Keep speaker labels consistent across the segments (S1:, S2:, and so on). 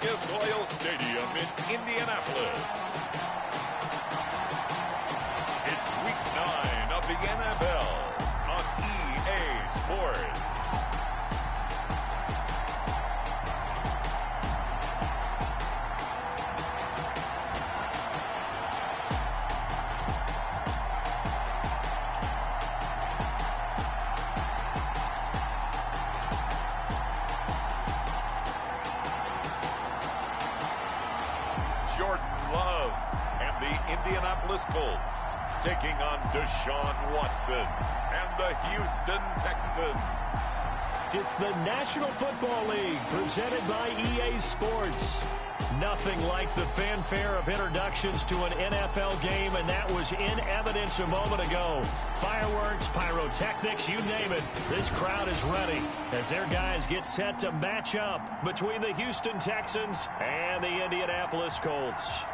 S1: Lucas Oil Stadium in Indianapolis. It's Week 9 of the NFL on EA Sports. Indianapolis Colts taking on Deshaun Watson and the Houston Texans.
S2: It's the National Football League presented by EA Sports. Nothing like the fanfare of introductions to an NFL game, and that was in evidence a moment ago. Fireworks, pyrotechnics, you name it. This crowd is ready as their guys get set to match up between the Houston Texans and the Indianapolis Colts.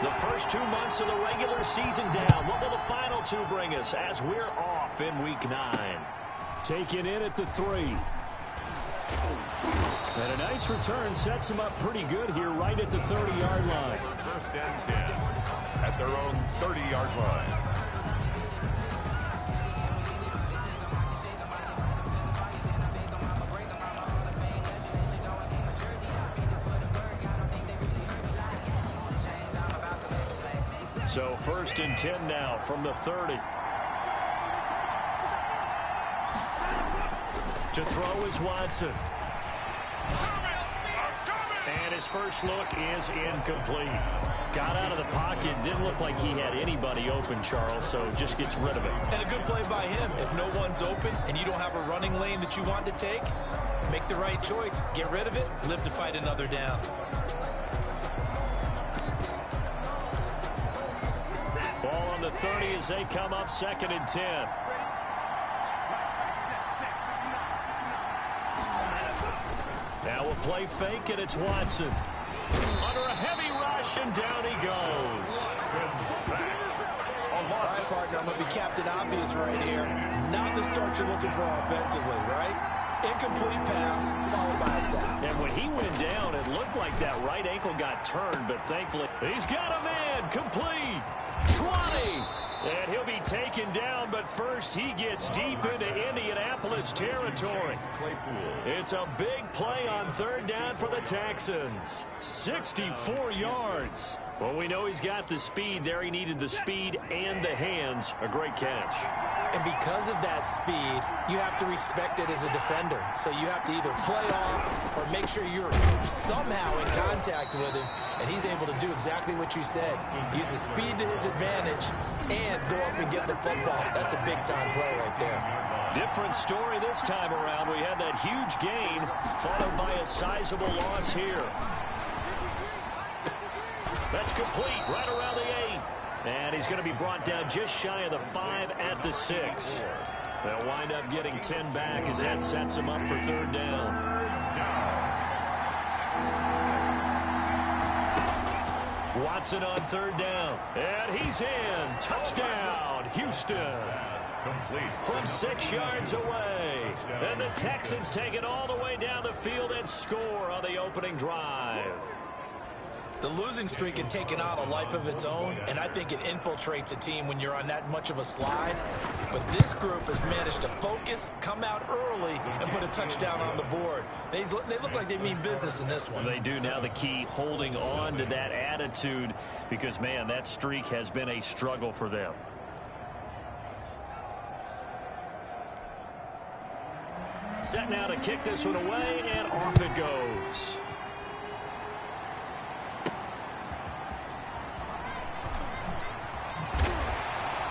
S2: The first 2 months of the regular season down. What will the final two bring us as we're off in Week 9? Taken in at the 3. And a nice return sets them up pretty good here right at the 30-yard line.
S1: First and 10 at their own 30-yard line.
S2: So first and 10 now from the 30. To throw is Watson. And his first look is incomplete. Got out of the pocket. Didn't look like he had anybody open, Charles, so just gets rid of it.
S3: And a good play by him. If no one's open and you don't have a running lane that you want to take, make the right choice. Get rid of it. Live to fight another down.
S2: Ball on the 30 as they come up second and 10. Now a play fake, and it's Watson. Under a heavy rush, and down he goes.
S3: All right, partner, I'm going to be Captain Obvious right here. Not the start you're looking for offensively, right? Incomplete pass, followed by a sack.
S2: And when he went down, it looked like that right ankle got turned, but thankfully, he's got a man, complete. 20, and he'll be taken down, but first he gets deep into Indianapolis territory. It's a big play on third down for the Texans. 64 yards. Well, we know he's got the speed there. He needed the speed and the hands. A great catch.
S3: And because of that speed, you have to respect it as a defender. So you have to either play off or make sure you're somehow in contact with him, and he's able to do exactly what you said. Use the speed to his advantage and go up and get the football. That's a big-time play right there.
S2: Different story this time around. We had that huge gain followed by a sizable loss here. That's complete right around the 8. And he's going to be brought down just shy of the 5 at the 6. They'll wind up getting 10 back as that sets him up for third down. Watson on third down. And he's in. Touchdown, Houston.
S1: Complete.
S2: From 6 yards away. And the Texans take it all the way down the field and score on the opening drive.
S3: The losing streak had taken on a life of its own, and I think it infiltrates a team when you're on that much of a slide. But this group has managed to focus, come out early, and put a touchdown on the board. They look like they mean business in this one.
S2: They do. Now the key, holding on to that attitude, because, man, that streak has been a struggle for them. Set now to kick this one away, and off it goes.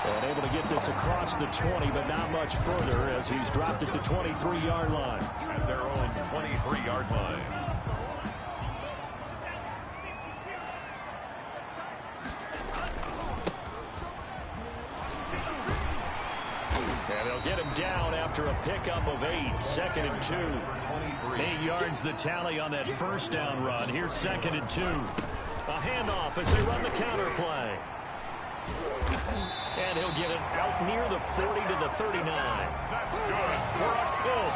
S2: And able to get this across the 20, but not much further as he's dropped it to 23-yard line.
S1: At their own 23-yard line.
S2: And they'll get him down after after a pickup of 8, 2nd and 2. 8 yards the tally on that first down run. Here's 2nd and 2. A handoff as they run the counter play. And he'll get it out near the 40 to the 39.
S1: That's good for a kill.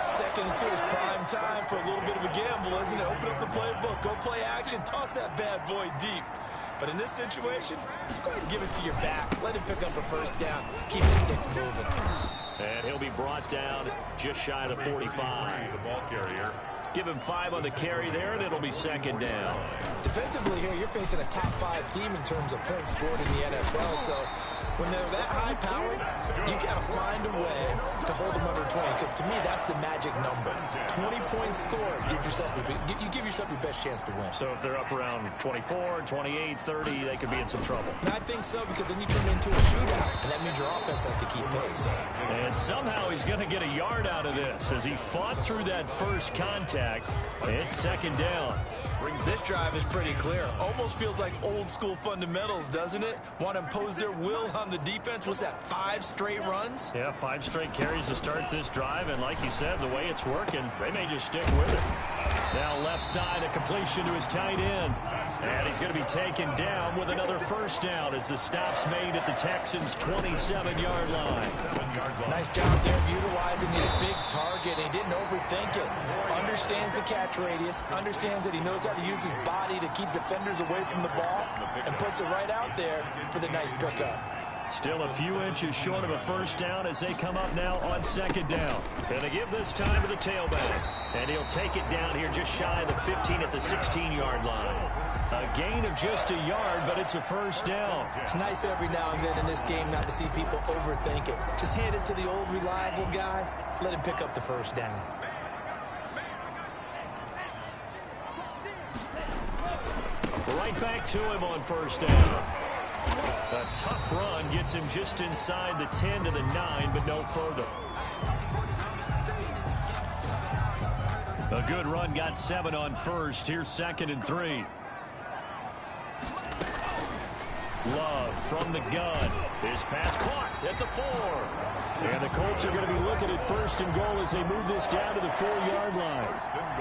S3: 2nd and 2 is prime time for a little bit of a gamble, isn't it? Open up the playbook, go play action, toss that bad boy deep. But in this situation, go ahead and give it to your back. Let him pick up a first down. Keep the sticks moving.
S2: And he'll be brought down just shy of the 45.
S1: The ball carrier.
S2: Give him 5 on the carry there, and it'll be 2nd down.
S3: Defensively here, you're facing a top 5 team in terms of points scored in the NFL. So when they're that high-powered, you got to find a way to hold them under 20. Because to me, that's the magic number. 20 points scored, you give yourself your best chance to win.
S2: So if they're up around 24, 28, 30, they could be in some trouble.
S3: I think so, because then you turn it into a shootout, and that means your offense has to keep pace.
S2: And somehow he's going to get a yard out of this as he fought through that first contact. It's 2nd down.
S3: This drive is pretty clear. Almost feels like old school fundamentals, doesn't it? Want to impose their will on the defense. What's that, 5 straight runs?
S2: Yeah, 5 straight carries to start this drive. And like you said, the way it's working, they may just stick with it. Now left side, a completion to his tight end. And he's going to be taken down with another first down as the stop's made at the Texans' 27-yard line.
S3: Nice job there of utilizing his big target. He didn't overthink it. Understands the catch radius. Understands that he knows how to use his body to keep defenders away from the ball. And puts it right out there for the nice pickup.
S2: Still a few inches short of a first down as they come up now on 2nd down. And they give this time to the tailback. And he'll take it down here just shy of the 15 at the 16-yard line. A gain of just a yard, but it's a first down.
S3: It's nice every now and then in this game not to see people overthink it. Just hand it to the old reliable guy. Let him pick up the first down.
S2: Right back to him on first down. A tough run gets him just inside the 10 to the 9, but no further. A good run got 7 on first. Here's 2nd and 3. Love from the gun. His pass caught at the 4. And the Colts are going to be looking at 1st and goal as they move this down to the 4-yard line.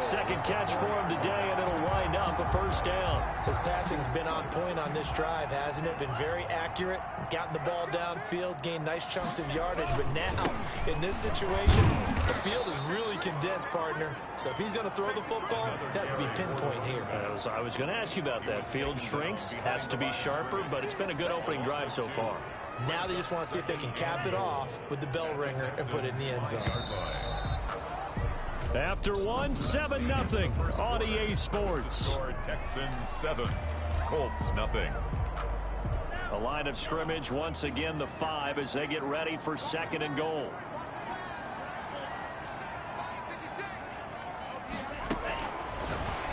S2: 2nd catch for him today, and it'll wind up a first down.
S3: His passing's been on point on this drive, hasn't it? Been very accurate, gotten the ball downfield, gained nice chunks of yardage. But now, in this situation, the field is really condensed, partner. So if he's going to throw the football, that would be pinpoint here.
S2: I was going to ask you about that. Field shrinks, has to be sharper, but it's been a good opening drive so far.
S3: Now they just want to see if they can cap it off with the bell ringer and put it in the end zone.
S2: After 7-0 on EA Sports.
S1: Texans 7, Colts nothing.
S2: A line of scrimmage once again the 5 as they get ready for 2nd and goal.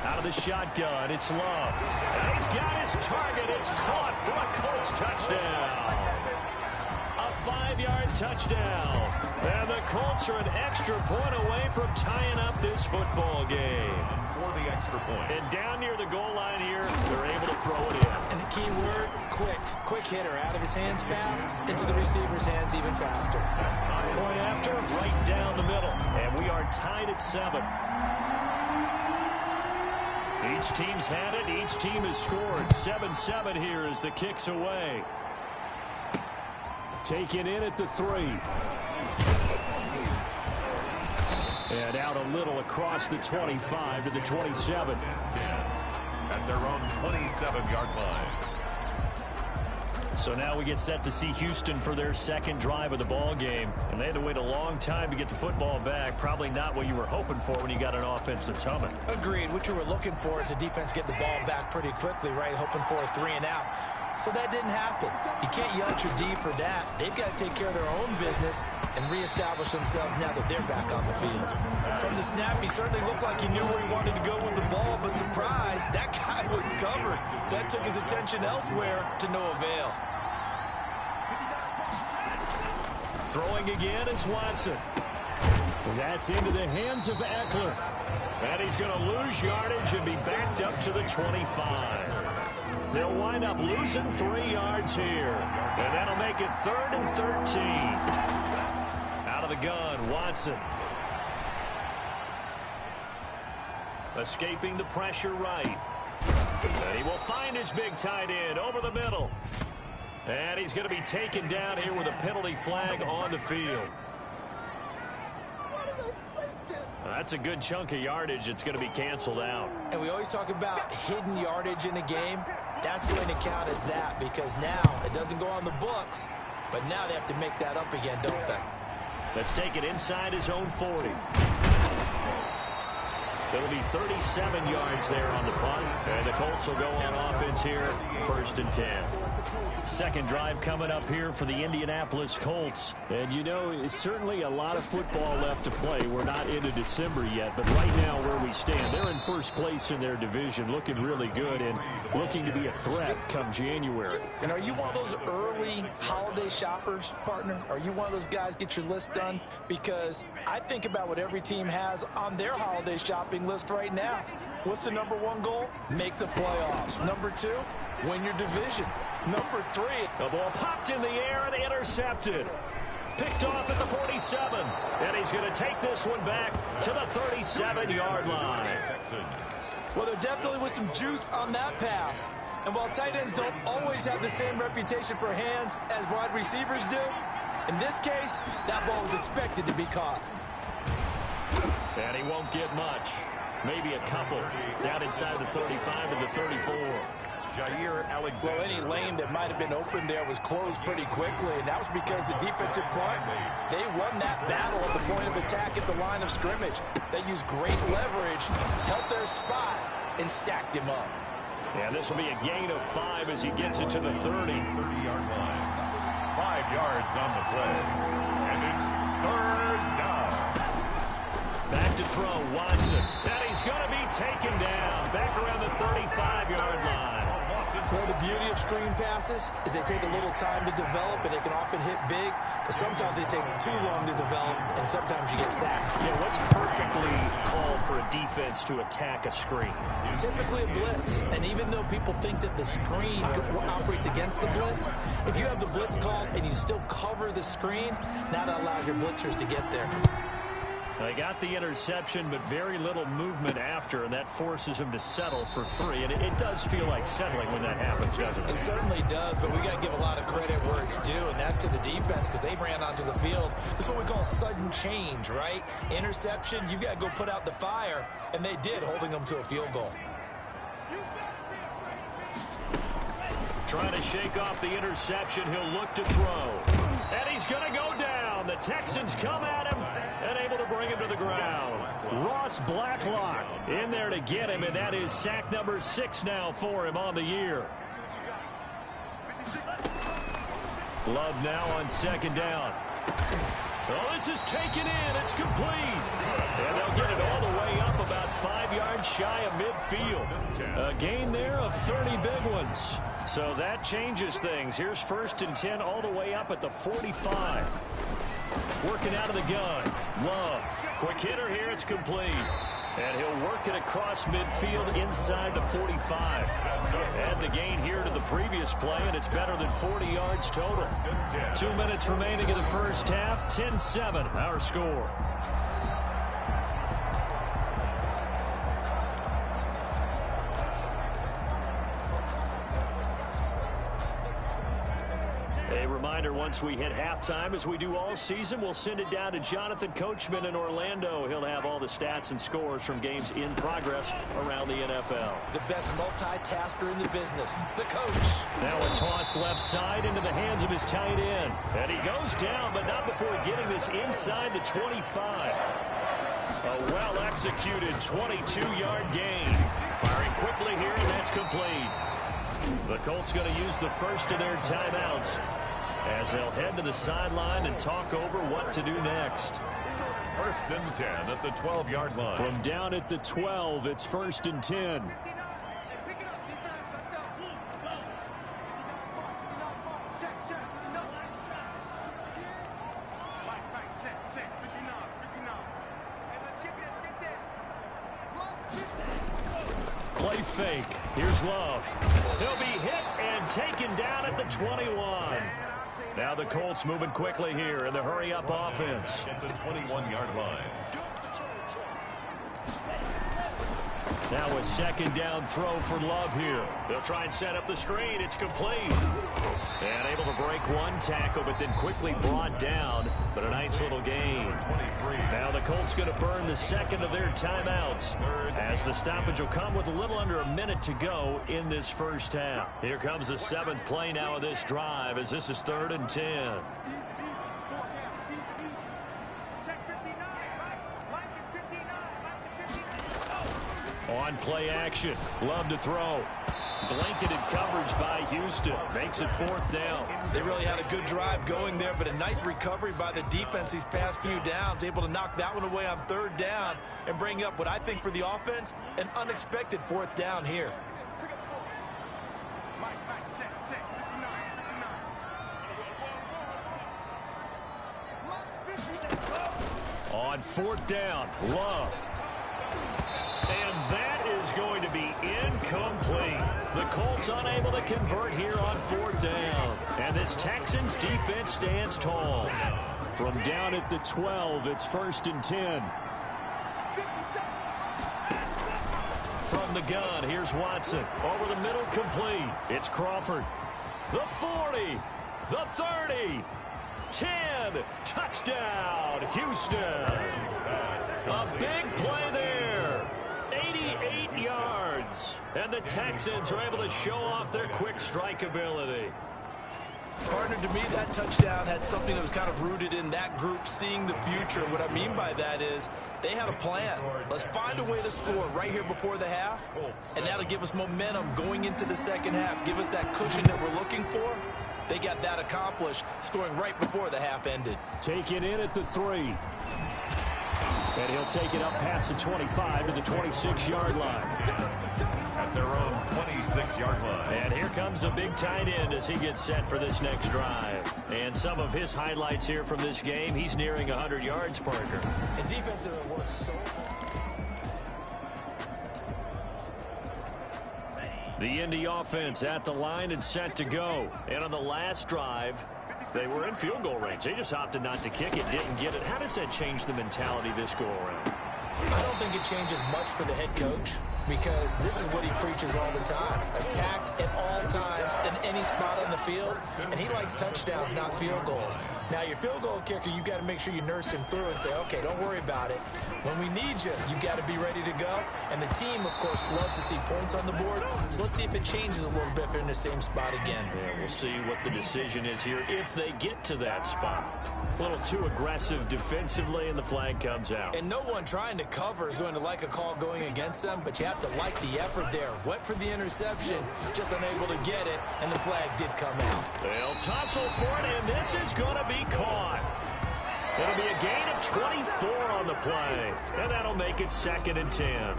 S2: Out of the shotgun, it's Love. And he's got his target. It's caught for a Colts touchdown. A 5-yard touchdown. And the Colts are an extra point away from tying up this football game.
S1: For the extra point.
S2: And down near the goal line here, they're able to throw it in.
S3: And the key word, quick. Quick hitter. Out of his hands fast, into the receiver's hands even faster.
S2: Point after, right down the middle. And we are tied at 7. Each team's had it. Each team has scored. 7-7 here as the kick's away. Taken in at the 3. And out a little across the 25 to the 27.
S1: At their own 27-yard line.
S2: So now we get set to see Houston for their 2nd drive of the ball game. And they had to wait a long time to get the football back. Probably not what you were hoping for when you got an offense that's humming.
S3: Agreed. What you were looking for is the defense get the ball back pretty quickly, right? Hoping for a 3 and out. So that didn't happen. You can't yell at your D for that. They've got to take care of their own business and reestablish themselves now that they're back on the field. From the snap, he certainly looked like he knew where he wanted to go with the ball, but surprise, that guy was covered. So that took his attention elsewhere to no avail.
S2: Throwing again is Watson. That's into the hands of Eckler. And he's going to lose yardage and be backed up to the 25. They'll wind up losing 3 yards here. And that'll make it 3rd and 13. Out of the gun, Watson. Escaping the pressure right. And he will find his big tight end over the middle. And he's going to be taken down here with a penalty flag on the field. That's a good chunk of yardage. It's going to be canceled out.
S3: And we always talk about hidden yardage in a game. That's going to count as that because now it doesn't go on the books, but now they have to make that up again, don't they?
S2: Let's take it inside his own 40. It'll be 37 yards there on the punt. And the Colts will go on offense here, 1st and 10. Second drive coming up here for the Indianapolis Colts.
S4: And, you know, it's certainly a lot of football left to play. We're not into December yet, but right now where we stand, they're in first place in their division, looking really good and looking to be a threat come January.
S3: And are you one of those early holiday shoppers, partner? Are you one of those guys get your list done? Because I think about what every team has on their holiday shopping list right now. What's the #1 goal? Make the playoffs. #2, win your division. #3.
S2: The ball popped in the air and intercepted. Picked off at the 47. And he's going to take this one back to the 37-yard line.
S3: Well, there definitely was some juice on that pass. And while tight ends don't always have the same reputation for hands as wide receivers do, in this case, that ball was expected to be caught.
S2: And he won't get much. Maybe a couple. Down inside the 35 to the 34.
S3: Well, any lane that might have been open there was closed pretty quickly, and that was because the defensive front, they won that battle at the point of attack at the line of scrimmage. They used great leverage, held their spot, and stacked him up.
S2: Yeah, this will be a gain of 5 as he gets it to the 30.
S1: 30-yard line. 5 yards on the play. And it's 3rd down.
S2: Back to throw, Watson. And he's going to be taken down. Back around the 35-yard line.
S3: Well, the beauty of screen passes is they take a little time to develop, and they can often hit big, but sometimes they take too long to develop, and sometimes you get sacked.
S2: Yeah, what's perfectly called for a defense to attack a screen?
S3: Typically a blitz, and even though people think that the screen operates against the blitz, if you have the blitz called and you still cover the screen, now that allows your blitzers to get there.
S2: They got the interception, but very little movement after, and that forces him to settle for 3. And it does feel like settling when that happens, doesn't it?
S3: It certainly does, but we got to give a lot of credit where it's due, and that's to the defense because they ran onto the field. This is what we call sudden change, right? Interception, you've got to go put out the fire, and they did, holding them to a field goal.
S2: Trying to shake off the interception. He'll look to throw. And he's going to go down. The Texans come at him and able to bring him to the ground. Ross Blacklock in there to get him, and that is sack number 6 now for him on the year. Love now on 2nd down. Oh, this is taken in. It's complete. And they'll get it all the way up about 5 yards shy of midfield. A gain there of 30 big ones. So that changes things. Here's 1st and 10 all the way up at the 45. Working out of the gun. Love. Quick hitter here. It's complete. And he'll work it across midfield inside the 45. Add the gain here to the previous play, and it's better than 40 yards total. 2 minutes remaining in the first half. 10-7, our score. A reminder, once we hit halftime, as we do all season, we'll send it down to Jonathan Coachman in Orlando. He'll have all the stats and scores from games in progress around the NFL.
S3: The best multitasker in the business, the coach.
S2: Now a toss left side into the hands of his tight end. And he goes down, but not before getting this inside the 25. A well-executed 22-yard gain. Firing quickly here, and that's complete. The Colts going to use the first of their timeouts as they'll head to the sideline and talk over what to do next.
S1: 1st and 10 at the 12-yard line.
S4: From down at the 12, it's 1st and 10.
S2: Play fake. Here's Love. He'll be hit and taken down at the 21. Now the Colts moving quickly here in the hurry-up offense.
S1: At the 21-yard line.
S2: Now a second down throw for Love here. They'll try and set up the screen. It's complete. And able to break one tackle, but then quickly brought down. But a nice little gain. Now the Colts going to burn the second of their timeouts, as the stoppage will come with a little under a minute to go in this first half. Here comes the 7th play now of this drive, as this is 3rd and 10. On play action, Love to throw. Blanketed coverage by Houston. Makes it 4th down.
S3: They really had a good drive going there, but a nice recovery by the defense these past few downs. Able to knock that one away on 3rd down and bring up what I think for the offense, an unexpected 4th down here.
S2: On 4th down, Love. And that is going to be incomplete. The Colts unable to convert here on 4th down. And this Texans defense stands tall.
S4: From down at the 12, it's 1st and 10.
S2: From the gun, here's Watson. Over the middle, complete. It's Crawford. The 40, the 30, 10, touchdown, Houston. A big play there. 88 yards. And the Texans are able to show off their quick strike ability.
S3: Partner, to me, that touchdown had something that was kind of rooted in that group seeing the future. What I mean by that is they had a plan. Let's find a way to score right here before the half, and that'll give us momentum going into the second half, give us that cushion that we're looking for. They got that accomplished, scoring right before the half ended.
S4: Take it in at the 3. And he'll take it up past the 25 to the 26-yard line.
S1: At their own 26-yard line.
S2: And here comes a big tight end as he gets set for this next drive. And some of his highlights here from this game, he's nearing 100 yards, Parker.
S3: And defensive work so hard.
S2: The Indy offense at the line and set to go. And on the last drive, they were in field goal range. They just opted not to kick it, didn't get it. How does that change the mentality this go around?
S3: I don't think it changes much for the head coach, because this is what he preaches all the time. Attack at all times in any spot on the field, and he likes touchdowns, not field goals. Now, your field goal kicker, you got to make sure you nurse him through and say, okay, don't worry about it. When we need you, you got to be ready to go. And the team, of course, loves to see points on the board. So let's see if it changes a little bit if they're in the same spot again.
S2: Yeah, we'll see what the decision is here if they get to that spot. A little too aggressive defensively, and the flag comes out.
S3: And no one trying to cover is going to like a call going against them, but you have to like the effort there. Went for the interception, just unable to get it, and the flag did come out.
S2: They'll tussle for it, and this is going to be caught. It'll be a gain of 24 on the play, and that'll make it 2nd and 10.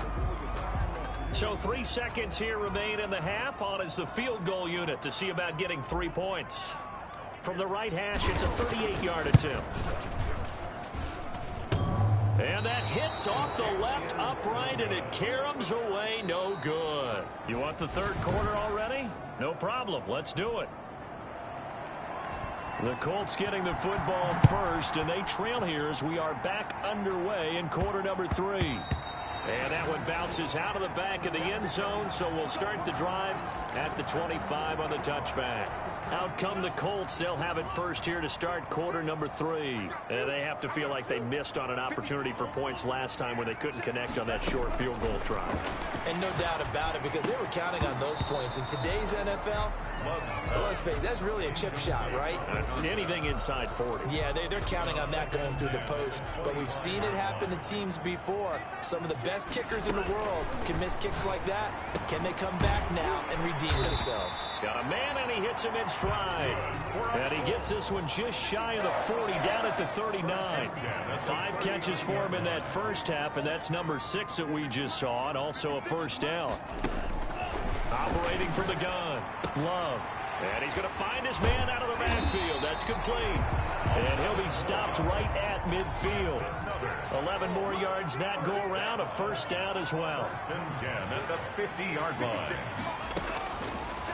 S2: So 3 seconds here remain in the half. On is the field goal unit to see about getting 3 points. From the right hash, it's a 38-yard attempt. And that hits off the left upright, and it caroms away, no good. You want the 3rd quarter already? No problem. Let's do it. The Colts getting the football first, and they trail here as we are back underway in quarter number 3. And that one bounces out of the back of the end zone, so we'll start the drive at the 25 on the touchback. Out come the Colts. They'll have it first here to start quarter number 3. And they have to feel like they missed on an opportunity for points last time when they couldn't connect on that short field goal try.
S3: And no doubt about it, because they were counting on those points. In today's NFL, let's face it, that's really a chip shot, right?
S2: That's anything inside 40.
S3: Yeah, they're counting on that going through the post. But we've seen it happen to teams before. Some of the best kickers in the world can miss kicks like that. Can they come back now and redeem themselves?
S2: Got a man, and he hits him in stride. And he gets this one just shy of the 40, down at the 39. 5 catches for him in that first half, and that's number 6 that we just saw, and also a first down. Operating from the gun, Love. And he's going to find his man out of the backfield. That's complete. And he'll be stopped right at midfield. 11 more yards that go around, a first down as well.
S1: At the 50-yard line.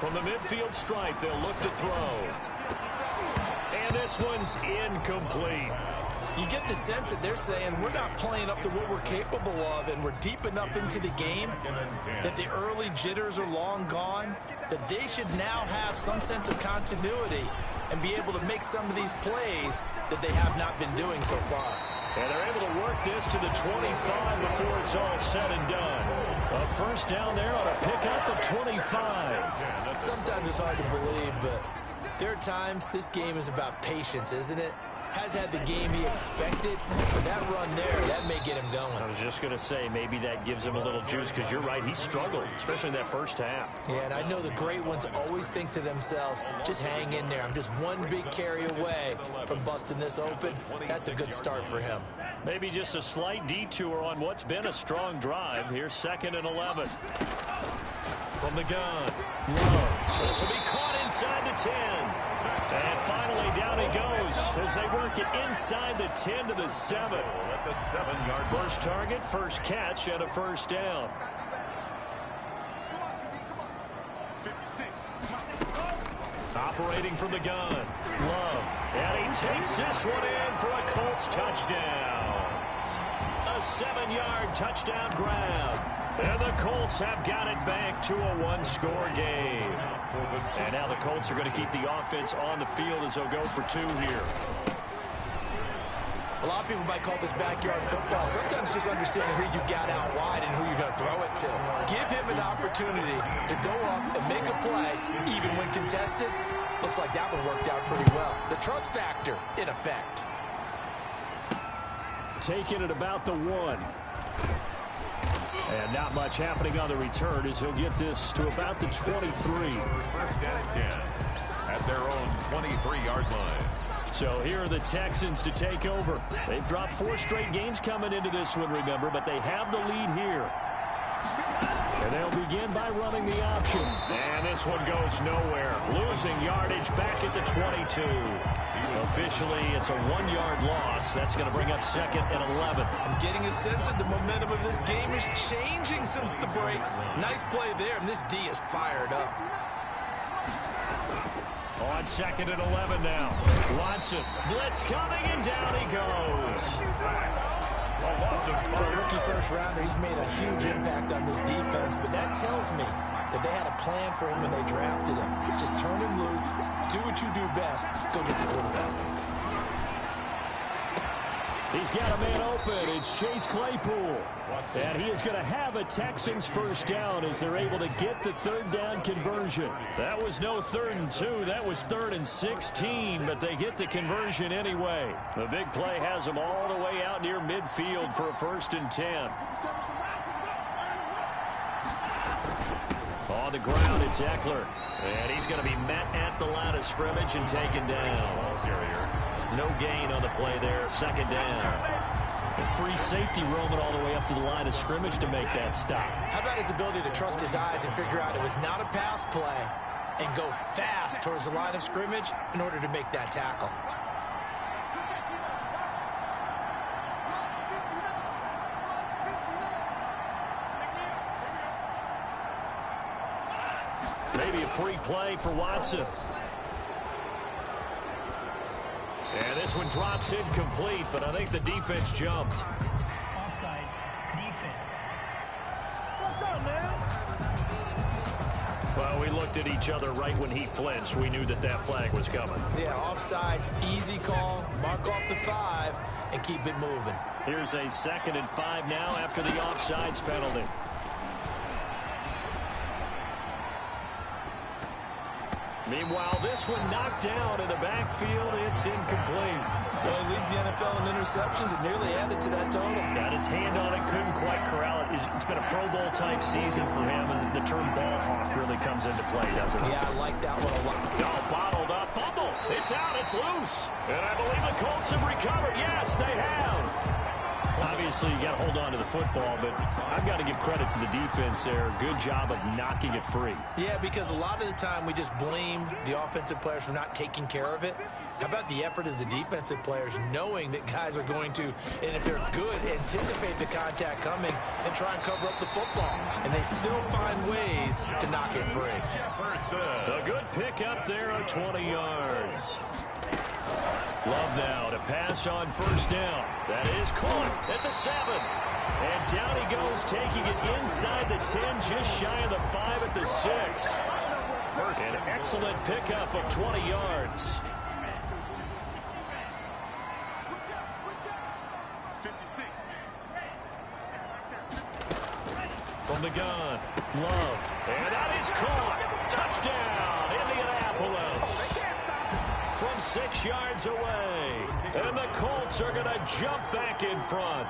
S2: From the midfield stripe, they'll look to throw. this one's incomplete.
S3: You get the sense that they're saying we're not playing up to what we're capable of, and we're deep enough into the game that the early jitters are long gone, that they should now have some sense of continuity and be able to make some of these plays that they have not been doing so far.
S2: And they're able to work this to the 25 before it's all said and done. A first down there on a pickup of 25.
S3: Sometimes it's hard to believe, but there are times this game is about patience, isn't it? Has had the game he expected, but that run there, that may get him going.
S2: I was just going to say, maybe that gives him a little juice, because you're right, he struggled, especially in that first half.
S3: Yeah, and I know the great ones always think to themselves, just hang in there. I'm just one big carry away from busting this open. That's a good start for him.
S2: Maybe just a slight detour on what's been a strong drive. Here's 2nd and 11. From the gun. Love. This will be caught inside the 10. And finally down he goes as they work it inside the 10 to the 7.
S1: At the 7-yard line.
S2: First target, first catch, and a first down. Operating from the gun. Love. And he takes this one in for a Colts touchdown. A 7-yard touchdown grab. And the Colts have got it back to a one-score game. And now the Colts are going to keep the offense on the field as they'll go for 2 here.
S3: A lot of people might call this backyard football. Sometimes just understanding who you got out wide and who you're going to throw it to. Give him an opportunity to go up and make a play, even when contested. Looks like that one worked out pretty well. The trust factor, in effect.
S4: Taking it about the 1. And not much happening on the return as he'll get this to about the 23.
S1: First and 10 at their own 23-yard line.
S2: So here are the Texans to take over. They've dropped 4 straight games coming into this one, remember, but they have the lead here. And they'll begin by running the option. And this one goes nowhere. Losing yardage back at the 22. Officially, it's a 1-yard loss. That's going to bring up 2nd and 11.
S3: I'm getting a sense that the momentum of this game is changing since the break. Nice play there, and this D is fired up.
S2: On 2nd and 11 now. Watson, blitz coming, and down he goes.
S3: For a rookie first-rounder, he's made a huge impact on this defense, but that tells me that they had a plan for him when they drafted him. Just turn him loose, do what you do best, go get the quarterback.
S4: He's got a man open. It's Chase Claypool. And he is going to have a Texans first down as they're able to get the 3rd down conversion.
S2: That was no 3rd and 2. That was 3rd and 16, but they get the conversion anyway. The big play has them all the way out near midfield for a 1st and 10. On the ground, it's Eckler. And he's going to be met at the line of scrimmage and taken down. No gain on the play there. 2nd down. A free safety roaming all the way up to the line of scrimmage to make that stop.
S3: How about his ability to trust his eyes and figure out it was not a pass play and go fast towards the line of scrimmage in order to make that tackle?
S2: Maybe a free play for Watson. And this one drops incomplete, but I think the defense jumped.
S5: Offside defense.
S2: Well, we looked at each other right when he flinched. We knew that that flag was coming.
S3: Yeah, offsides, easy call, mark off the 5, and keep it moving.
S2: Here's a 2nd and 5 now after the offsides penalty. Meanwhile, this one knocked down in the backfield. It's incomplete.
S3: Well, he leads the NFL in interceptions and nearly added to that total.
S2: Got his hand on it, couldn't quite corral it. It's been a Pro Bowl type season for him, and the term ball hawk really comes into play, doesn't it?
S3: Yeah, I like that one a lot.
S2: Oh, bottled up, fumble. It's out, it's loose. And I believe the Colts have recovered. Yes, they have. Obviously, you got to hold on to the football, but I've got to give credit to the defense there. Good job of knocking it free.
S3: Yeah, because a lot of the time we just blame the offensive players for not taking care of it. How about the effort of the defensive players knowing that guys are going to, and if they're good, anticipate the contact coming and try and cover up the football. And they still find ways to knock it free.
S2: A good pick up there of 20 yards. Love now to pass on first down. That is caught at the 7. And down he goes, taking it inside the 10, just shy of the 5 at the 6. An excellent pickup of 20 yards. From the gun, Love. And that is caught. Touchdown, Indianapolis. From 6 yards away. And the Colts are going to jump back in front.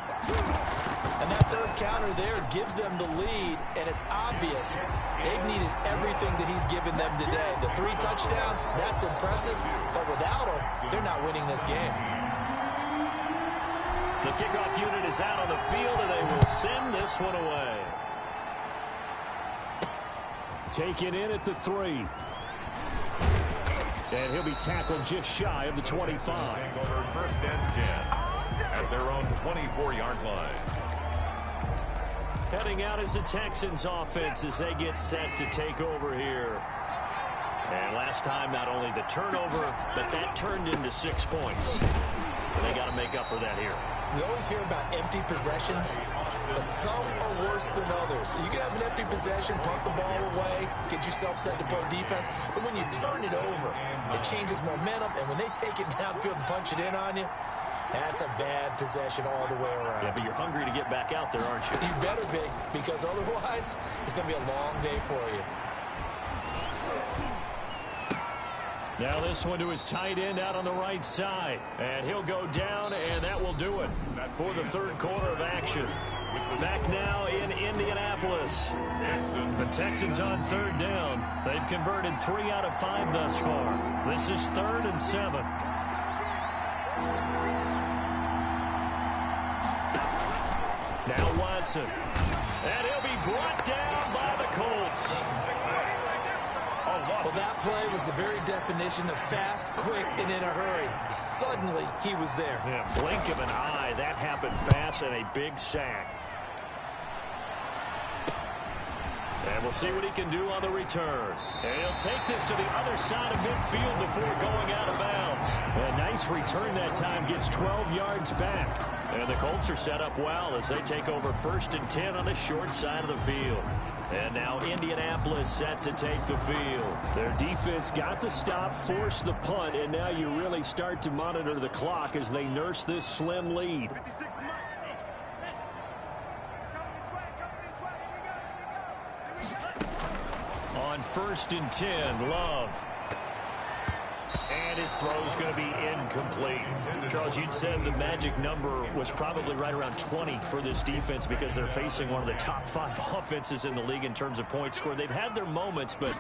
S3: And that third counter there gives them the lead, and it's obvious they've needed everything that he's given them today. The 3 touchdowns, that's impressive, but without him, they're not winning this game.
S2: The kickoff unit is out on the field, and they will send this one away.
S4: Taken in at the 3. And he'll be tackled just shy of the 25.
S1: Over first and 10 at their own 24-yard line.
S2: Heading out is the Texans offense as they get set to take over here. And last time, not only the turnover, but that turned into 6 points. And they got to make up for that here.
S3: We always hear about empty possessions, but some are worse than others. You can have an empty possession, punt the ball away, get yourself set to play defense, but when you turn it over, it changes momentum, and when they take it downfield and punch it in on you, that's a bad possession all the way around.
S2: Yeah, but you're hungry to get back out there, aren't you?
S3: You better be, because otherwise, it's going to be a long day for you.
S2: Now this one to his tight end out on the right side. And he'll go down, and that will do it for the third quarter of action. Back now in Indianapolis. The Texans on third down. They've converted 3 out of 5 thus far. This is 3rd and 7. Now Watson. And he'll be brought down by the Colts.
S3: Well, that play was the very definition of fast, quick, and in a hurry. Suddenly, he was there.
S2: Yeah, blink of an eye. That happened fast and a big sack. And we'll see what he can do on the return. And he'll take this to the other side of midfield before going out of bounds.
S4: A nice return that time, gets 12 yards back.
S2: And the Colts are set up well as they take over 1st and 10 on the short side of the field. And now Indianapolis set to take the field.
S4: Their defense got the stop, forced the punt, and now you really start to monitor the clock as they nurse this slim lead.
S2: On 1st and 10, Love. And his throw's going to be incomplete. Charles, you'd said the magic number was probably right around 20 for this defense because they're facing one of the top 5 offenses in the league in terms of points scored. They've had their moments, but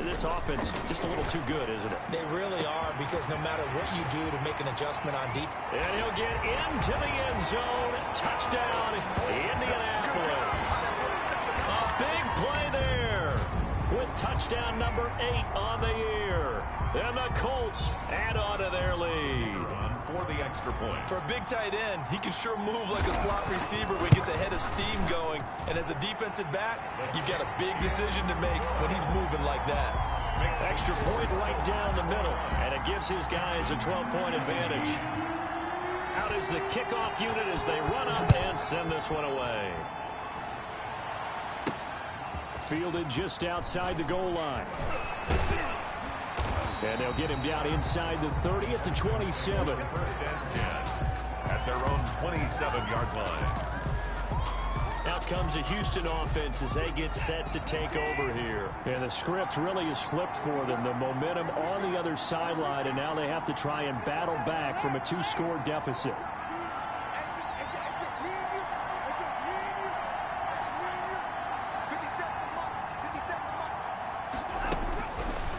S2: this offense just a little too good, isn't it?
S3: They really are, because no matter what you do to make an adjustment on defense.
S2: And he'll get into the end zone. Touchdown, Indianapolis. A big play there with touchdown number 8 on the year. And the Colts add on to their lead.
S1: For the extra point.
S3: For a big tight end, he can sure move like a slot receiver when he gets a head of steam going. And as a defensive back, you've got a big decision to make when he's moving like that.
S2: Extra point right down the middle. And it gives his guys a 12-point advantage. Out is the kickoff unit as they run up and send this one away.
S4: Fielded just outside the goal line. And they'll get him down inside the 30 at the 27.
S1: 1st and 10 at their own 27-yard line.
S2: Out comes the Houston offense as they get set to take over here.
S4: And the script really is flipped for them. The momentum on the other sideline, and now they have to try and battle back from a 2-score deficit.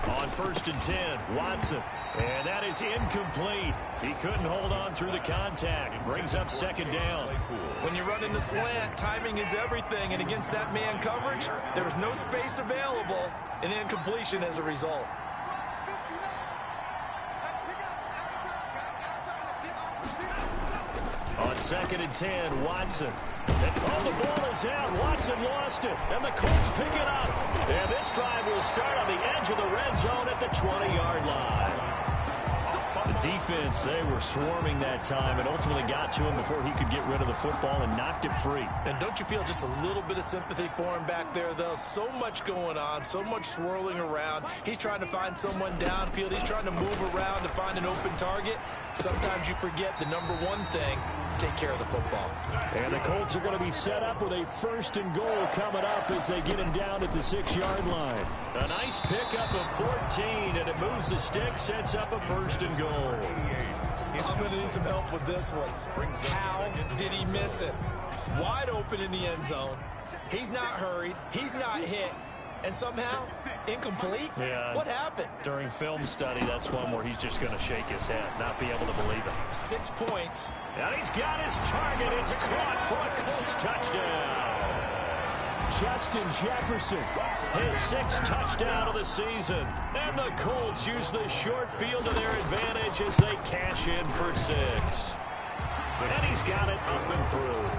S2: On 1st and 10, Watson. And that is incomplete. He couldn't hold on through the contact. Brings up 2nd down.
S3: When you run in the slant, timing is everything. And against that man coverage, there was no space available. An incompletion as a result.
S2: On 2nd and 10, Watson. And the ball is out. Watson lost it. And the Colts pick it up. And this drive will start on the edge of the red zone at the 20-yard line.
S1: The
S2: Defense, they were swarming that time and ultimately got to him before he could get rid of the football and knocked it free.
S3: And don't you feel just a little bit of sympathy for him back there, though? So much going on, so much swirling around. He's trying to find someone downfield. He's trying to move around to find an open target. Sometimes you forget the number one thing, take care of the football.
S4: And the Colts are going to be set up with a 1st and goal coming up as they get him down at the 6-yard line.
S2: A nice pickup of 14, and it moves the stick, sets up a 1st and goal.
S3: I'm going to need some help with this one. How did he miss it? Wide open in the end zone. He's not hurried. He's not hit. And somehow, incomplete?
S2: Yeah.
S3: What happened?
S2: During film study, that's one where he's just going to shake his head, not be able to believe it.
S3: 6 points.
S2: And he's got his target. It's caught for a Colts touchdown.
S4: Justin Jefferson.
S2: His 6th touchdown of the season. And the Colts use the short field to their advantage as they cash in for 6. And he's got it up and through.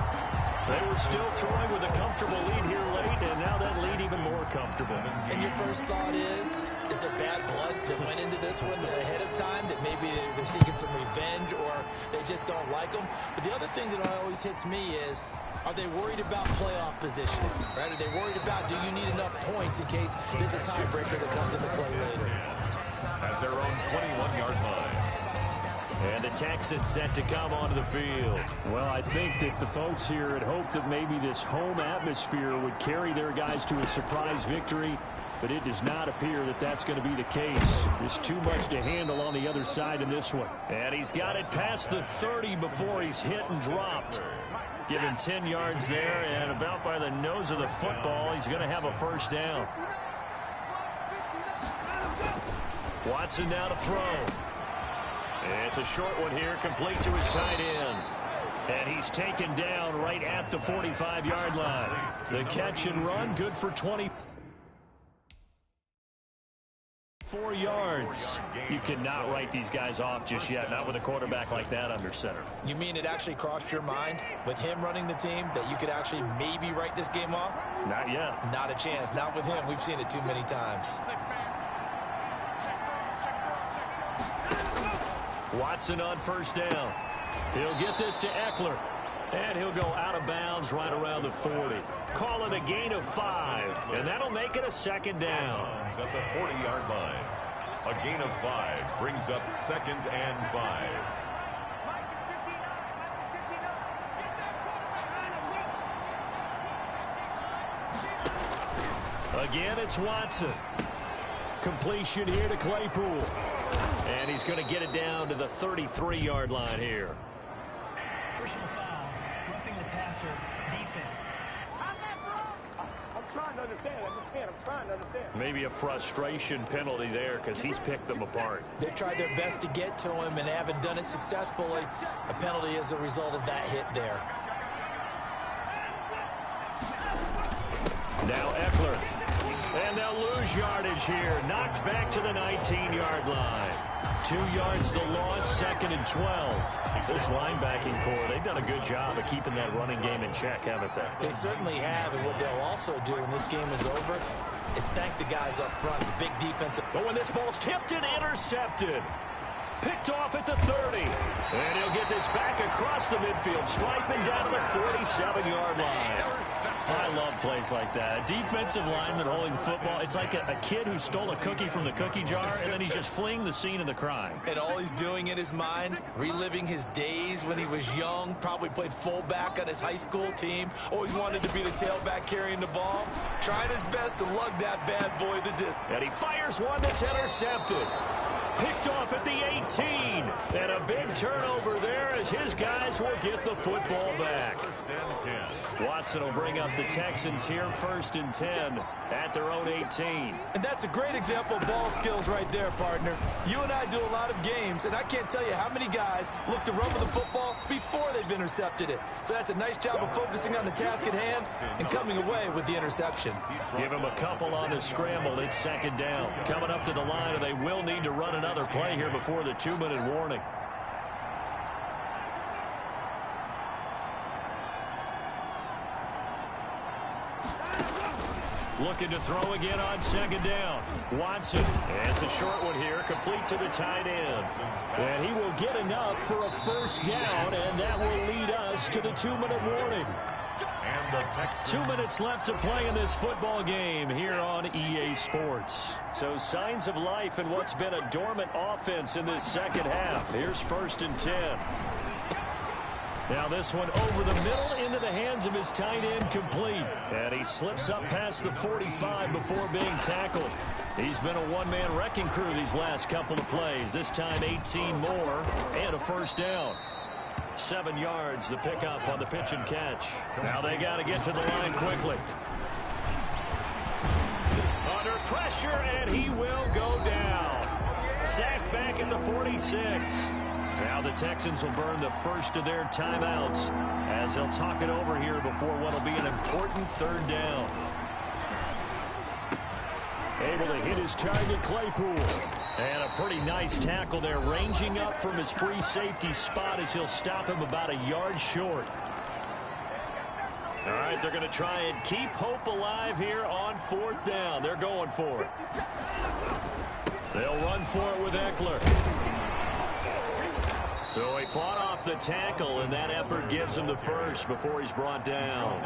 S2: They were still throwing with a comfortable lead here late, and now that lead even more comfortable.
S3: And your first thought is there bad blood that went into this one ahead of time, that maybe they're seeking some revenge or they just don't like them? But the other thing that always hits me is, are they worried about playoff positioning? Right? Are they worried about, do you need enough points in case there's a tiebreaker that comes into play later?
S1: At their own 21-yard line.
S2: And the Texans set to come onto the field.
S4: Well, I think that the folks here had hoped that maybe this home atmosphere would carry their guys to a surprise victory, but it does not appear that that's going to be the case. There's too much to handle on the other side in this one.
S2: And he's got it past the 30 before he's hit and dropped. Given 10 yards there, and about by the nose of the football, he's going to have a 1st down. Watson now to throw. It's a short one here, complete to his tight end. And he's taken down right at the 45-yard line. The catch and run, good for 24 yards. You cannot write these guys off just yet, not with a quarterback like that under center.
S3: You mean it actually crossed your mind with him running the team that you could actually maybe write this game off?
S2: Not yet.
S3: Not a chance. Not with him. We've seen it too many times.
S2: Watson on 1st down. He'll get this to Eckler. And he'll go out of bounds right around the 40. Call it a gain of 5. And that'll make it a 2nd down.
S1: At the 40-yard line. A gain of 5 brings up 2nd and 5.
S2: Again, it's Watson. Completion here to Claypool. And he's going to get it down to the 33-yard line here.
S5: Personal foul, roughing the passer, defense.
S6: I'm trying to understand. I just can't. I'm trying to understand.
S2: Maybe a frustration penalty there because he's picked them apart.
S3: They've tried their best to get to him and haven't done it successfully. A penalty is a result of that hit there.
S2: Now Eckler. And they'll lose yardage here. Knocked back to the 19-yard line. 2 yards the loss, 2nd and 12. This linebacking core, they've done a good job of keeping that running game in check, haven't they?
S3: They certainly have, and what they'll also do when this game is over is thank the guys up front, the big defensive.
S2: But when this ball's tipped and intercepted. Picked off at the 30. And he'll get this back across the midfield, striping down to the 47-yard line. I love plays like that. A defensive lineman holding the football. It's like a kid who stole a cookie from the cookie jar, and then he's just fleeing the scene of the crime.
S3: And all he's doing in his mind, reliving his days when he was young, probably played fullback on his high school team, always wanted to be the tailback carrying the ball, trying his best to lug that bad boy the distance.
S2: And he fires one that's intercepted. Picked off at the 18. And a big turnover there as his guys will get the football back.
S1: 1st and 10.
S2: Watson will bring up the Texans here 1st and 10 at their own 18.
S3: And that's a great example of ball skills right there, partner. You and I do a lot of games, and I can't tell you how many guys look to run with the football before they've intercepted it. So that's a nice job of focusing on the task at hand and coming away with the interception.
S2: Give him a couple on the scramble. It's 2nd down. Coming up to the line, and they will need to run another play here before the 2-minute warning. Looking to throw again on second down. Watson. And it's a short one here, complete to the tight end.
S4: And he will get enough for a first down, and that will lead us to the 2-minute warning.
S1: And the Texans.
S2: 2 minutes left to play in this football game here on EA Sports. So signs of life in what's been a dormant offense in this second half. Here's 1st and 10. Now this one over the middle into the hands of his tight end, complete. And he slips up past the 45 before being tackled. He's been a one-man wrecking crew these last couple of plays. This time 18 more and a first down. 7 yards the pickup on the pitch and catch. Now they got to get to the line quickly. Under pressure, and he will go down. Sacked back at the 46. Now the Texans will burn the first of their timeouts as they'll talk it over here before what will be an important 3rd down.
S4: Able to hit his target, Claypool.
S2: And a pretty nice tackle there, ranging up from his free safety spot as he'll stop him about a yard short. All right, they're going to try and keep hope alive here on 4th down. They're going for it. They'll run for it with Eckler. So he fought off the tackle, and that effort gives him the first before he's brought down.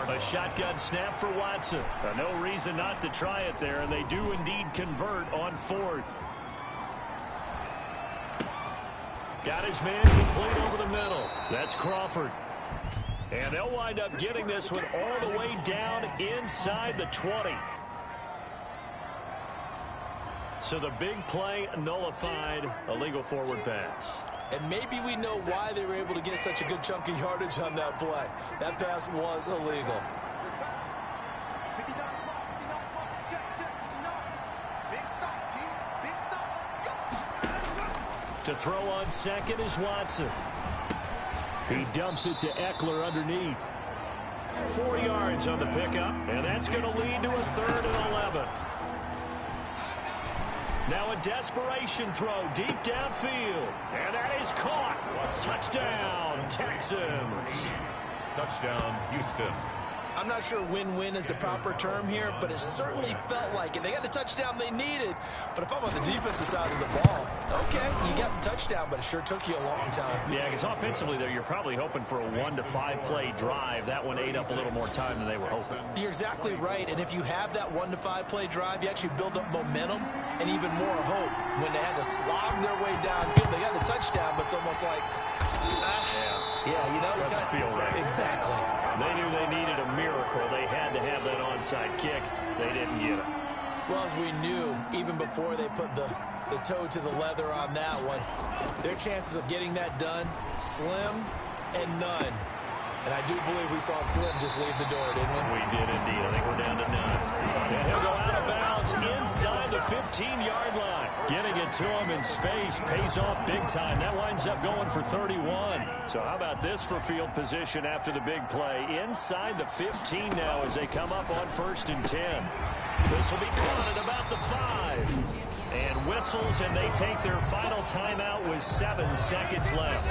S2: A shotgun snap for Watson. No reason not to try it there, and they do indeed convert on 4th. Got his man complete over the middle. That's Crawford. And they'll wind up getting this one all the way down inside the 20. So the big play nullified, a legal forward pass.
S3: And maybe we know why they were able to get such a good chunk of yardage on that play. That pass was illegal.
S2: To throw on second is Watson.
S4: He dumps it to Eckler underneath.
S2: 4 yards on the pickup, and that's going to lead to a 3rd and 11. Now a desperation throw deep downfield. And that is caught. Touchdown, Texans.
S1: Touchdown, Houston.
S3: I'm not sure win-win is the proper term here, but it certainly felt like it. They got the touchdown they needed, but if I'm on the defensive side of the ball, okay, you got the touchdown, but it sure took you a long time.
S2: Yeah, because offensively there, you're probably hoping for a 1 to 5 play drive. That one ate up a little more time than they were hoping.
S3: You're exactly right, and if you have that 1 to 5 play drive, you actually build up momentum and even more hope. When they had to slog their way downfield, they got the touchdown, but it's almost like, yeah, you know,
S2: doesn't feel right.
S3: Exactly.
S2: They knew they needed a miracle. They had to have that onside kick. They didn't get it.
S3: Well, as we knew, even before they put the toe to the leather on that one, their chances of getting that done, slim and none. And I do believe we saw Slim just leave the door, didn't we?
S2: We did indeed. I think we're down to none. And he'll go out of bounds inside the 15-yard line. Getting it to him in space pays off big time. That winds up going for 31. So how about this for field position after the big play? Inside the 15 now as they come up on 1st and 10. This will be caught at about the 5. And whistles, and they take their final timeout with 7 seconds left.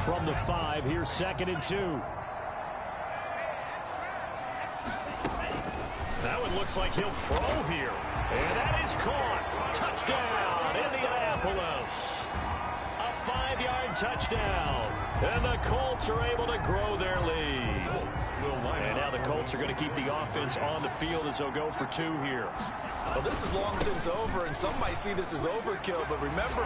S4: From the 5, here's 2nd and 2.
S2: That one looks like he'll throw here. And that is caught. Touchdown, Indianapolis. A 5-yard touchdown. And the Colts are able to grow their lead. And now the Colts are going to keep the offense on the field as they'll go for 2 here.
S3: Well, this is long since over, and some might see this as overkill, but remember,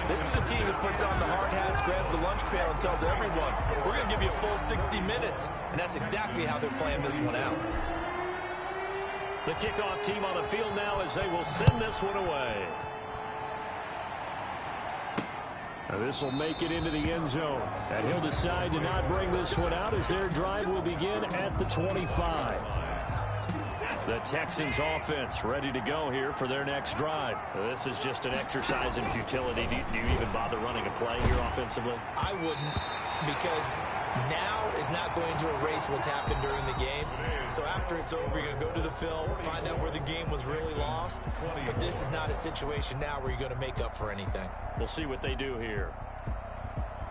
S3: this is a team that puts on the hard hats, grabs the lunch pail, and tells everyone, we're going to give you a full 60 minutes, and that's exactly how they're playing this one out.
S2: The kickoff team on the field now as they will send this one away.
S4: This will make it into the end zone. And he'll decide to not bring this one out as their drive will begin at the 25.
S2: The Texans offense ready to go here for their next drive. This is just an exercise in futility. Do you even bother running a play here offensively?
S3: I wouldn't, because now is not going to erase what's happened during the game. So after it's over, you're going to go to the film, find out where the game was really lost. But this is not a situation now where you're going to make up for anything.
S2: We'll see what they do here.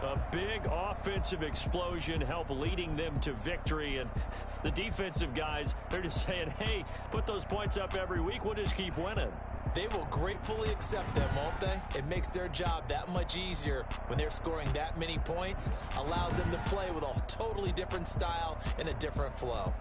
S4: A big offensive explosion helped leading them to victory. And the defensive guys, they're just saying, hey, put those points up every week. We'll just keep winning.
S3: They will gratefully accept them, won't they? It makes their job that much easier when they're scoring that many points. Allows them to play with a totally different style and a different flow.